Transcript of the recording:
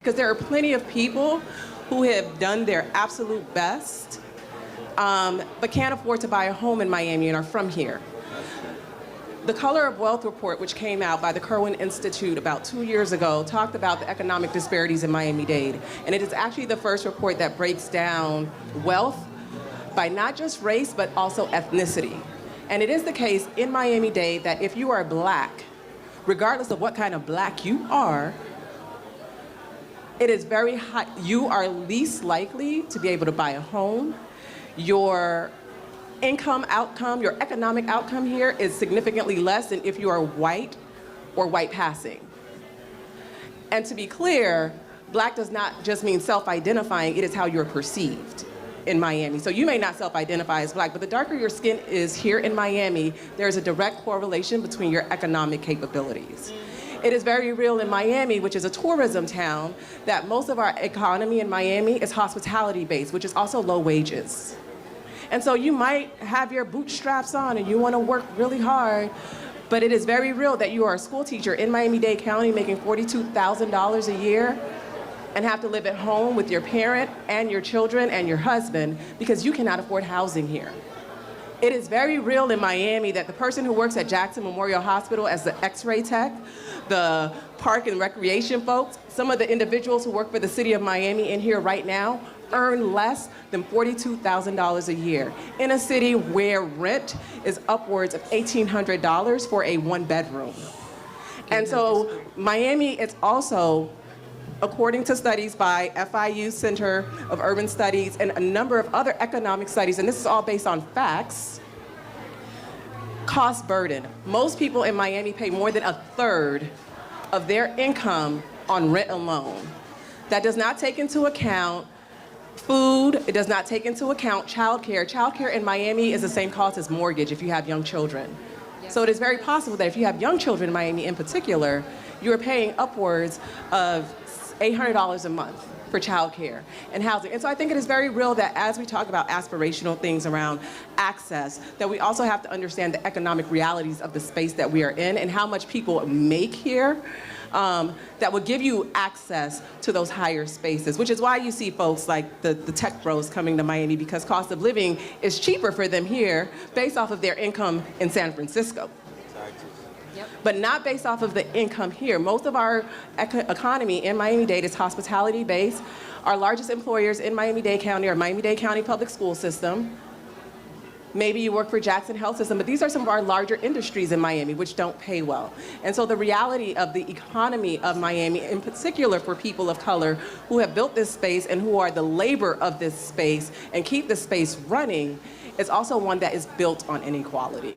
Because there are plenty of people who have done their absolute best, but can't afford to buy a home in Miami and are from here. The Color of Wealth report, which came out by the Kirwan Institute about 2 years ago, talked about the economic disparities in Miami-Dade. And it is actually the first report that breaks down wealth by not just race, but also ethnicity. And it is the case in Miami-Dade that if you are Black, regardless of what kind of Black you are, it is very high. You are least likely to be able to buy a home. Your income outcome, your economic outcome here is significantly less than if you are white or white passing. And to be clear, Black does not just mean self-identifying, it is how you're perceived in Miami. So you may not self-identify as Black, but the darker your skin is here in Miami, there's a direct correlation between your economic capabilities. It is very real in Miami, which is a tourism town, that most of our economy in Miami is hospitality-based, which is also low wages. And so you might have your bootstraps on and you want to work really hard, but it is very real that you are a school teacher in Miami-Dade County making $42,000 a year and have to live at home with your parent and your children and your husband because you cannot afford housing here. It is very real in Miami that the person who works at Jackson Memorial Hospital as the X-ray tech, the park and recreation folks, some of the individuals who work for the city of Miami in here right now earn less than $42,000 a year in a city where rent is upwards of $1,800 for a one-bedroom. And so Miami is also, according to studies by FIU Center of Urban Studies and a number of other economic studies, and this is all based on facts, cost burden. Most people in Miami pay more than 1/3 of their income on rent alone. That does not take into account food, it does not take into account childcare. Childcare in Miami is the same cost as mortgage if you have young children. So it is very possible that if you have young children in Miami in particular, you're paying upwards of $800 a month for childcare and housing. And so I think it is very real that as we talk about aspirational things around access, that we also have to understand the economic realities of the space that we are in and how much people make here that will give you access to those higher spaces, which is why you see folks like the tech bros coming to Miami because cost of living is cheaper for them here based off of their income in San Francisco. Yep. But not based off of the income here. Most of our economy in Miami-Dade is hospitality-based. Our largest employers in Miami-Dade County are Miami-Dade County Public School System. Maybe you work for Jackson Health System, but these are some of our larger industries in Miami which don't pay well. And so the reality of the economy of Miami, in particular for people of color who have built this space and who are the labor of this space and keep the space running, is also one that is built on inequality.